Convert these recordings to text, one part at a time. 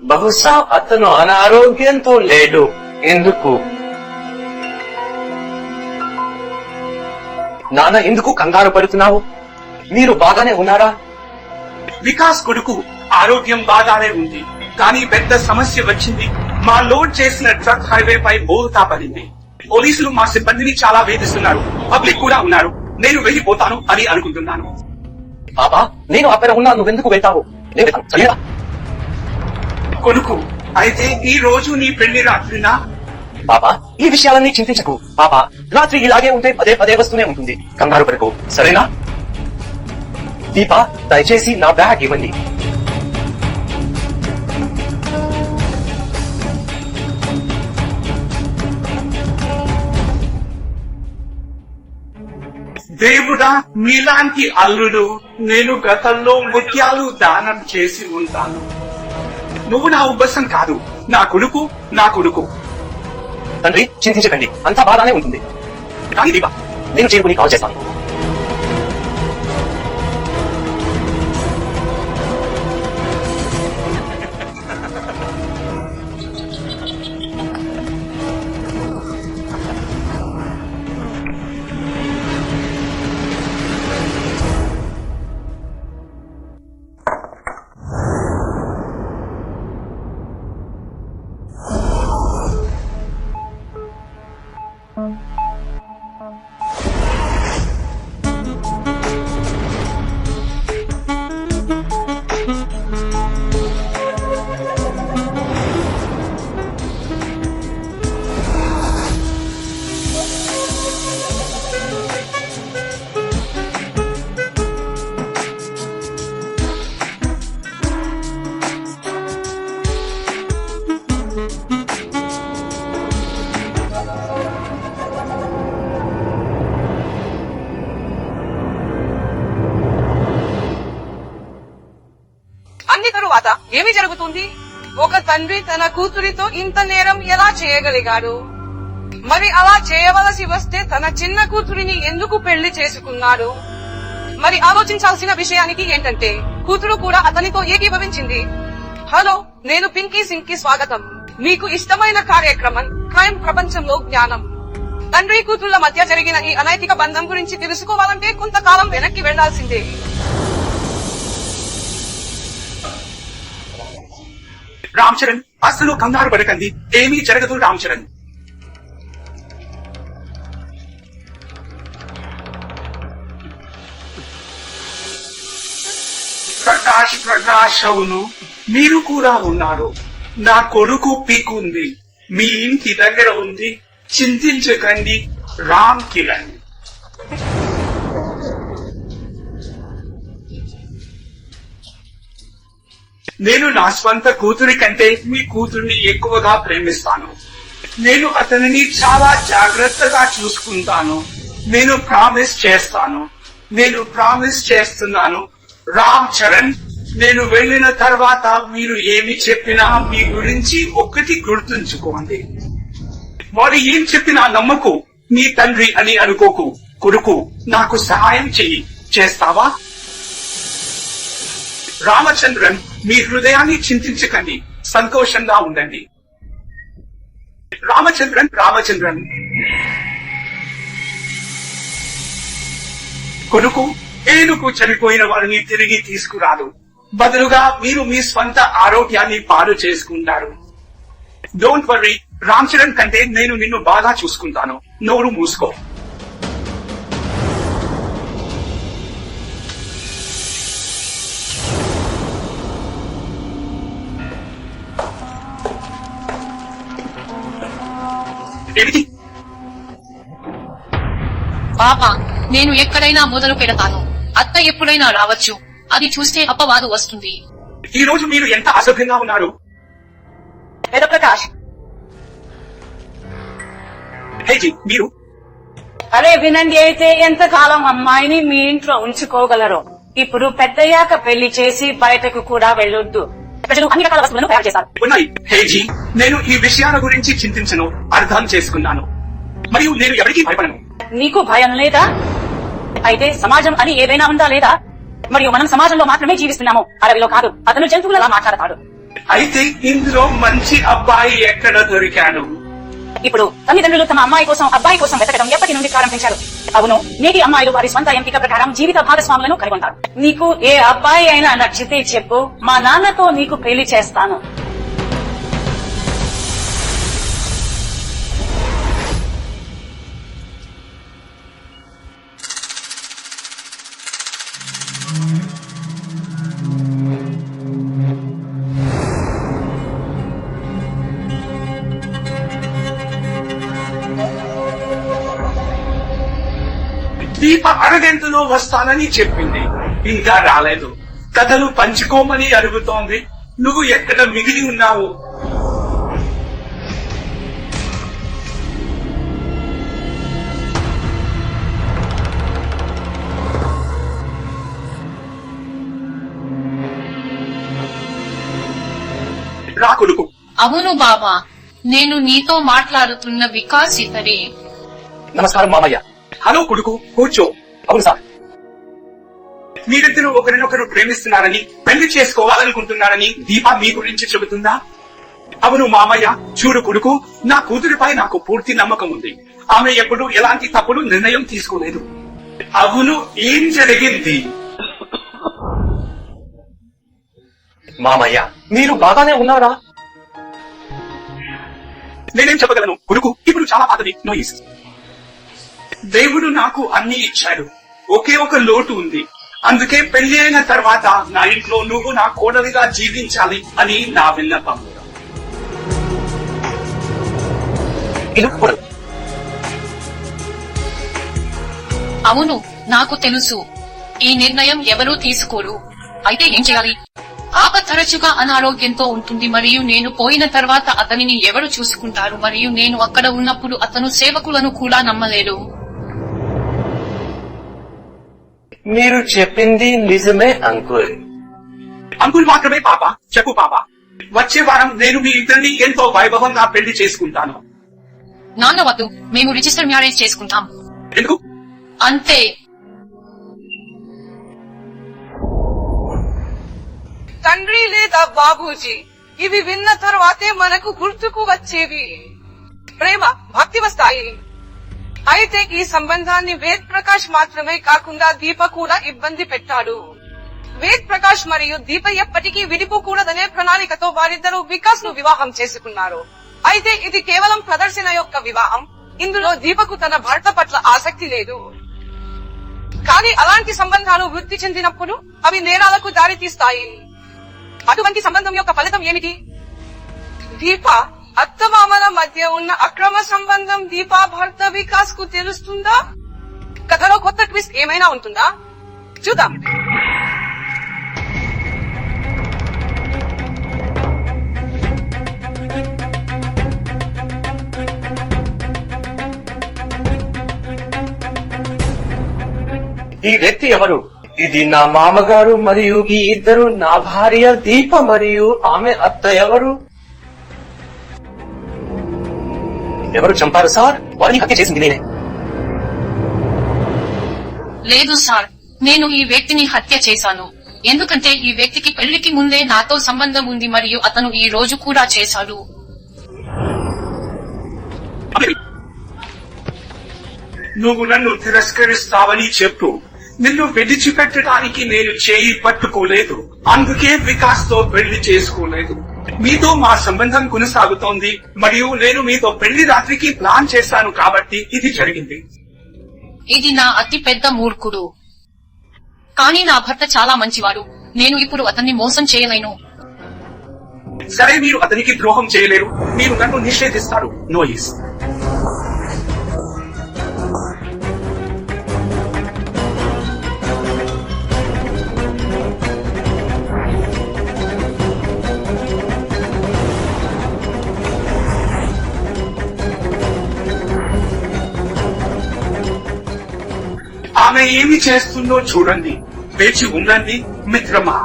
బహుశా అతను అనారోగ్యంతో లేడు. ఎందుకు? నాన్న, ఎందుకు కంగారు పడుతున్నావు? మీరు బాగానే ఉన్నారా? వికాస్ కొడుకు ఆరోగ్యం బాగానే ఉంది, కానీ పెద్ద సమస్య వచ్చింది. మా లోడ్ చేసిన ట్రక్ హైవే పై బోల్తా పడింది. పోలీసులు మా సిబ్బందిని చాలా వేధిస్తున్నారు. పబ్లిక్ కూడా ఉన్నారు. నేను వెళ్ళిపోతాను అని అనుకుంటున్నాను. పాపా, నేను అక్కడ ఉన్నా, నువ్వెందుకు వెళ్తావు? సరేనా కొడుకు, అయితే ఈ రోజు నీ పెళ్లి రాత్రినా? పాపా, ఈ విషయాలన్నీ చింతించకు. పాపా, రాత్రి ఇలాగే ఉంటే పదే పదే వస్తూనే ఉంటుంది. కంగారు పడకు, సరేనా? దీపా, దయచేసి నా బ్యాగ్ ఇవ్వండి. దేవుడా, మీలాంటి అల్లుడు నేను గతంలో ముత్యాలు దానం చేసి ఉంటాను. నువ్వు నా ఉబ్బసం కాదు, నా కొడుకు, నా కొడుకు. తండ్రి, చింతించకండి, అంతా బాగానే ఉంటుంది. కానీ దీపా, నేను చేరుకుని కాల్ చేస్తాను. అన్ని తరువాత ఏమి జరుగుతుంది? ఒక తండ్రి తన కూతురితో ఇంత నేరం ఎలా చేయగలిగాడు? మరి అలా చేయవలసి వస్తే తన చిన్న కూతురిని ఎందుకు పెళ్లి చేసుకున్నాడు? మరి ఆలోచించాల్సిన విషయానికి ఏంటంటే, కూతురు కూడా అతనితో ఏకీభవించింది. హలో, నేను పింకీ సింగ్ కి స్వాగతం. మీకు ఇష్టమైన కార్యక్రమం క్రైమ్ ప్రపంచంలో జ్ఞానం. తండ్రి కూతుళ్ల మధ్య జరిగిన ఈ అనైతిక బంధం గురించి తెలుసుకోవాలంటే కొంతకాలం వెనక్కి వెళ్లాల్సిందే. రామ్ చరణ్, అసలు కంగారు పడకండి, ఏమీ జరగదు. రామ్ చరణ్, ప్రకాష్, అవును, మీరు కూడా ఉన్నారు. నా కొడుకు పీకుంది, మీ ఇంటి దగ్గర ఉంది. చింతించకండి. రామ్ కిరణ్, నేను నా స్వంత కూతురి కంటే మీ కూతుర్ని ఎక్కువగా ప్రేమిస్తాను. నేను అతనిని చాలా జాగ్రత్తగా చూసుకుంటాను. నేను ప్రామిస్ చేస్తున్నాను. రామ్ చరణ్, నేను వెళ్లిన తర్వాత మీరు ఏమి చెప్పినా మీ గురించి ఒక్కటి గుర్తుంచుకోండి. వాడు ఏం చెప్పినా నమ్మకు. నీ తండ్రి అని అనుకోకు. కొడుకు, నాకు సహాయం చేస్తావా? రామచంద్రన్, మీ హృదయాన్ని చింతించకండి, సంతోషంగా ఉండండి. రామచంద్రన్, కొడుకు, ఏనుగు చనిపోయిన వారిని తిరిగి తీసుకురాదు. బదులుగా మీరు మీ స్వంత ఆరోగ్యాన్ని పాడు చేసుకుంటారు. డోంట్ వర్రీ, రామ్ చరణ్ కంటే నేను నిన్ను బాగా చూసుకుంటాను. నోరు మూసుకో. పాప, నేను ఎక్కడైనా మొదలు పెడతాను. అత్త ఎప్పుడైనా రావచ్చు. అది చూస్తే అపవాదు వస్తుంది. ఈ రోజు మీరు ఎంత అసభ్యంగా ఉన్నారు. ప్రకాష్, మీరు అరే వినండి, అయితే ఎంతకాలం అమ్మాయిని మీ ఇంట్లో ఉంచుకోగలరు? ఇప్పుడు పెద్దయ్యాక పెళ్లి చేసి బయటకు కూడా వెళ్ళొద్దు. ప్రజలు అన్ని రకాల వస్తువులను తయారు చేస్తారు. ఉన్నాయి. హేజీ, నేను ఈ విషయాల గురించి చింతించను, అర్థం చేసుకున్నాను. మరియు నేను ఎవరికీ భయపడను. నీకు భయం లేదా? అయితే సమాజం అని ఏదైనా ఉందా లేదా? మరియు మనం సమాజంలో మాత్రమే జీవిస్తున్నాము, అడవిలో కాదు. అతను జంతువులలా మాట్లాడతాడు. అయితే ఇందులో మంచి అబ్బాయి ఎక్కడ దొరికాడు? ఇప్పుడు తల్లిదండ్రులు తమ అమ్మాయి కోసం అబ్బాయి కోసం వెతకడం ఎప్పటి నుండి ప్రారంభించారు? అవును, నేటి అమ్మాయిలు వారి స్వంత ఎంపిక ప్రకారం జీవిత భాగస్వాములను కనుగొంటారు. నీకు ఏ అబ్బాయి అయినా నచ్చితే చెప్పు, మా నాన్నతో నీకు పెళ్లి చేస్తాను. దీప అరగంటలో వస్తానని చెప్పింది, ఇంకా రాలేదు. కథలు పంచుకోమని అడుగుతోంది. నువ్వు ఎక్కడ మిగిలి ఉన్నావు? రా కొడుకు. అవును బాబా, నేను నీతో మాట్లాడుతున్న వికాస్ ఇతరే. నమస్కారం మామయ్య. హలో కొడుకు, కూర్చో. అవును సార్. మీరిద్దరూ ఒకరినొకరు ప్రేమిస్తున్నారని, పెళ్లి చేసుకోవాలనుకుంటున్నారని దీప మీ గురించి చెబుతుందా? అవును మామయ్య. చూడు కొడుకు, నా కూతురిపై నాకు పూర్తి నమ్మకం ఉంది. ఆమె ఎప్పుడు ఎలాంటి తప్పుడు నిర్ణయం తీసుకోలేదు. అవును, ఏం జరిగింది? మామయ్య, మీరు బాగానే ఉన్నారా? నేనేం చెప్పగలను కొడుకు, ఇప్పుడు చాలా పాతది. నోయిస్. దేవుడు నాకు అన్ని ఇచ్చాడు. ఒకే ఒక లోటు ఉంది. అందుకే పెళ్లి అయిన తర్వాత నా ఇంట్లో నువ్వు నా కోడలిగా జీవించాలి అని నా విన్నపం. అవును, నాకు తెలుసు. ఈ నిర్ణయం ఎవరూ తీసుకోరు. అయితే ఏం చేయాలి? ఆప తరచుగా అనారోగ్యంతో ఉంటుంది మరియు నేను పోయిన తర్వాత అతనిని ఎవరు చూసుకుంటారు మరియు నేను అక్కడ ఉన్నప్పుడు అతను సేవకులను కూడా నమ్మలేడు. మీరు చెప్పింది నిజమే అంకుల్. అంకుల్ మాత్రమే పాప. చెప్పు పాప. వచ్చే వారం నేను మీ ఇద్దరిని ఎంతో వైభవంగా పెళ్లి చేసుకుంటాను. నాన్న వద్దు, మేము రిజిస్టర్ మ్యారేజ్ చేసుకుంటాం. ఎందుకు? అంతే. తండ్రి లేదా బాబూజీ, ఇవి విన్న తర్వాతే మనకు గుర్తుకు వచ్చేవి. ప్రేమ, భక్తి వస్తాయి. అయితే ఈ సంబంధాన్ని వేద్ ప్రకాష్ మాత్రమే కాకుండా దీప కూడా ఇబ్బంది పెట్టాడు. వేద్ ప్రకాష్ మరియు దీప ఎప్పటికీ విడిపోకూడదనే ప్రణాళికతో వారిద్దరూ వికాస్ ను వివాహం చేసుకున్నారు. అయితే ఇది కేవలం ప్రదర్శన యొక్క వివాహం. ఇందులో దీపకు తన భర్త పట్ల ఆసక్తి లేదు. కానీ అలాంటి సంబంధాలు వృద్ధి చెందినప్పుడు అవి నేరాలకు దారితీస్తాయి. అటువంటి సంబంధం యొక్క ఫలితం ఏమిటి? దీప అత్తమామల మధ్య ఉన్న అక్రమ సంబంధం దీపా భర్త వికాస్ కు తెలుస్తుందా? కథలో కొత్త ట్విస్ట్ ఏమైనా ఉంటుందా? చూద్దాం. ఈ వ్యక్తి ఎవరు? ఇది నా మామగారు మరియు ఈ ఇద్దరు నా భార్య దీప మరియు ఆమె అత్త ఎవరు? ఎవరు చంపారు సార్? వారిని హత్య చేసింది నేనే. లేదు సార్, నేను ఈ వ్యక్తిని హత్య చేశాను. ఎందుకంటే ఈ వ్యక్తికి పెళ్లికి ముందే నాతో సంబంధం ఉంది మరియు అతను ఈ రోజు కూడా చేశాడు. నువ్వు నన్ను తిరస్కరిస్తావని చెప్పు. నిన్ను విడిచిపెట్టడానికి నేను చేయి పట్టుకోలేదు. అందుకే వికాస్ తో పెళ్లి చేసుకోలేదు. మీతో మా సంబంధం కొనసాగుతోంది మరియు నేను మీతో పెళ్లి రాత్రికి ప్లాన్ చేశాను కాబట్టి ఇది జరిగింది. ఇది నా అతి పెద్ద మూర్ఖుడు. కానీ నా భర్త చాలా మంచివాడు. నేను ఇప్పుడు అతన్ని మోసం చేయలేను. సరే, మీరు అతనికి ద్రోహం చేయలేరు. మీరు నన్ను నిషేధిస్తారు. నోయిస్. ఆమె ఏమి చేస్తుందో చూడండి. వేచి ఉండండి మిత్రమా.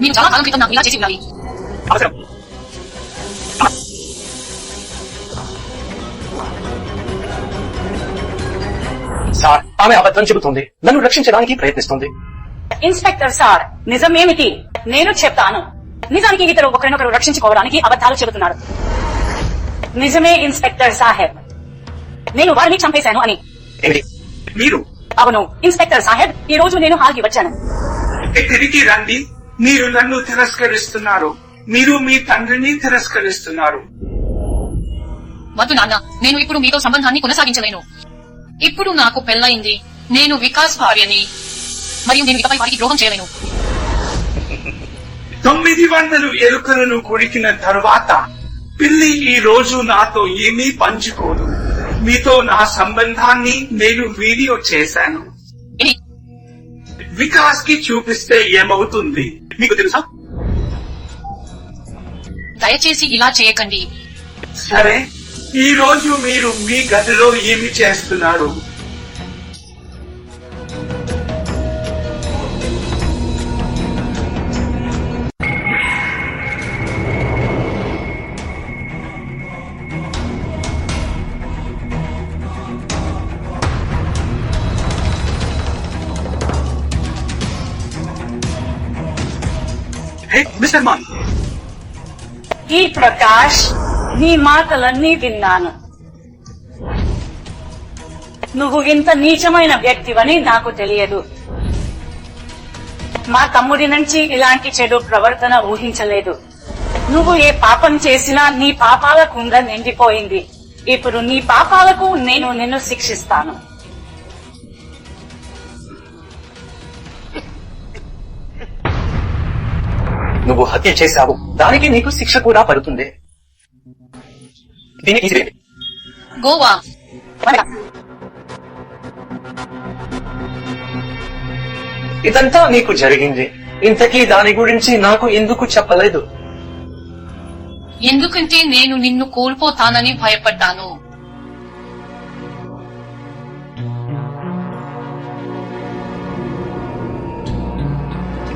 మీరు చాలా కాలం క్రితం నాకు ఇలా చేసి ఉండాలి. అవసరం. సార్, ఆమె అబద్ధం చెబుతుంది. నన్ను రక్షించడానికి ప్రయత్నిస్తుంది. ఇన్స్పెక్టర్ సార్, నిజమేమిటి? నేను చెప్తాను. నిజానికి ఇద్దరు ఒకరినొకరు రక్షించుకోవడానికి అబద్ధాలు చెబుతున్నారు. నిజమే ఇన్స్పెక్టర్ సాహెబ్, నేను వారిని చంపేశాను అని. ఏమిటి? మీరు అవును ఇన్స్పెక్టర్ సాహెబ్, ఈ రోజు నేను హాల్కి వచ్చాను. తిరిగి రండి. మీరు నన్ను తిరస్కరిస్తున్నారు. మీరు మీ తండ్రిని తిరస్కరిస్తున్నారు. వద్దు నాన్న, నేను ఇప్పుడు మీతో సంబంధాన్ని కొనసాగించలేను. ఇప్పుడు నాకు పెళ్ళయింది, నేను వికాస్ భార్యని, మరియు నేను ఇకపై వారికి ద్రోహం చేయలేను. 900 ఎలుకలను కొరికిన తర్వాత పిల్లి ఈ రోజు నాతో ఏమీ పంచుకోదు. మీతో నా సంబంధాన్ని నేను వీడియో చేశాను. ఇది వికాస్ కి చూపిస్తే ఏమవుతుంది మీకు తెలుసా? దయచేసి ఇలా చేయకండి. సరే, ఈ రోజు మీరు మీ గదిలో ఏమి చేస్తున్నారు? హే మిస్టర్ మాన్, ఈ ప్రకాష్, నీ మాటలన్నీ విన్నాను. నువ్వు ఇంత నీచమైన వ్యక్తివని నాకు తెలియదు. మా తమ్ముడి నుంచి ఇలాంటి చెడు ప్రవర్తన ఊహించలేదు. నువ్వు ఏ పాపం చేసినా నీ పాపాల కుండ నిండిపోయింది. ఇప్పుడు నీ పాపాలకు నేను నిన్ను శిక్షిస్తాను. నువ్వు హత్య చేశావు, దానికి నీకు శిక్ష కూడా పడుతుంది. దీన్ని తీసివేయండి. గోవా ఇదంతా నీకు జరిగింది. ఇంతకీ దాని గురించి నాకు ఎందుకు చెప్పలేదు? ఎందుకంటే నేను నిన్ను కోల్పోతానని భయపడ్డాను.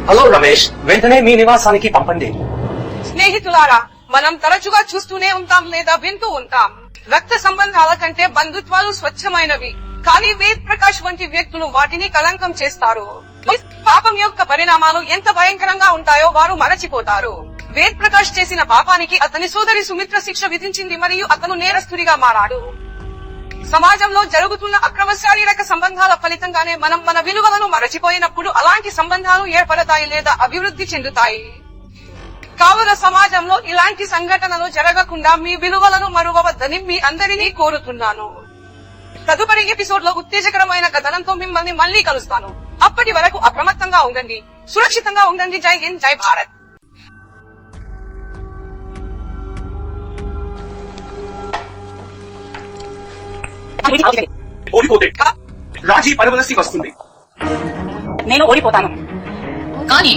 హలో రమేష్, వెంటనే మీ నివాసానికి పంపండి. స్నేహితులారా, మనం తరచుగా చూస్తూనే ఉంటాం లేదా వింటూ ఉంటాం. రక్త సంబంధాల కంటే బంధుత్వాలు స్వచ్ఛమైనవి, కానీ వేద్ ప్రకాష్ వంటి వ్యక్తులు వాటిని కళంకం చేస్తారు. పాపం యొక్క పరిణామాలు ఎంత భయంకరంగా ఉంటాయో వారు మరచిపోతారు. వేద్ ప్రకాష్ చేసిన పాపానికి అతని సోదరి సుమిత్ర శిక్ష విధించింది మరియు అతను నేరస్తుడిగా మారాడు. సమాజంలో జరుగుతున్న అక్రమ శారీరక సంబంధాల ఫలితంగానే మనం మన విలువలను మరచిపోయినప్పుడు అలాంటి సంబంధాలు ఏర్పడతాయి లేదా అభివృద్ధి చెందుతాయి. కావున సమాజంలో ఇలాంటి సంఘటనలు జరగకుండా మీ విలువలను మరువవద్దని మీ అందరినీ కోరుతున్నాను. తదుపరి ఎపిసోడ్ లో ఉత్తేజకరమైన కథనంతో మిమ్మల్ని మళ్లీ కలుస్తాను. అప్పటి వరకు అప్రమత్తంగా ఉండండి, సురక్షితంగా ఉండండి. జై హింద్, జై భారత్. ఓడిపోతే రాజీ పడవలసి వస్తుంది. నేను ఓడిపోతాను. కానీ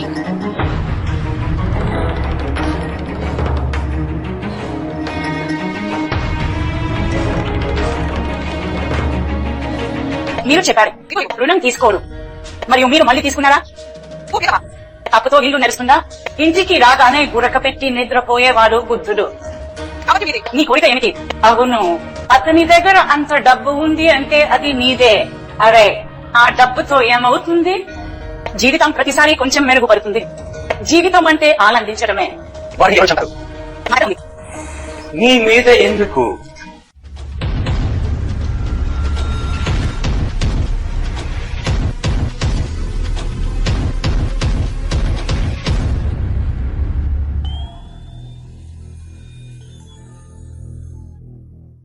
మీరు చెప్పారు రుణం తీసుకోరు, మరియు మీరు మళ్ళీ తీసుకున్నారా? అప్పుతో ఇల్లు నడుస్తుందా? ఇంటికి రాగానే గురక పెట్టి నిద్రపోయేవాడు బుద్ధుడు. నీ కోరిక ఏమిటి? అవును, అతని దగ్గర అంత డబ్బు ఉంది అంటే అది నీదే. అరే, ఆ డబ్బుతో ఏమవుతుంది? జీవితం ప్రతిసారి కొంచెం మెరుగుపడుతుంది. జీవితం అంటే ఆనందించడమే. వాడిని ఎవరు చంపారు? నీ మీద ఎందుకు?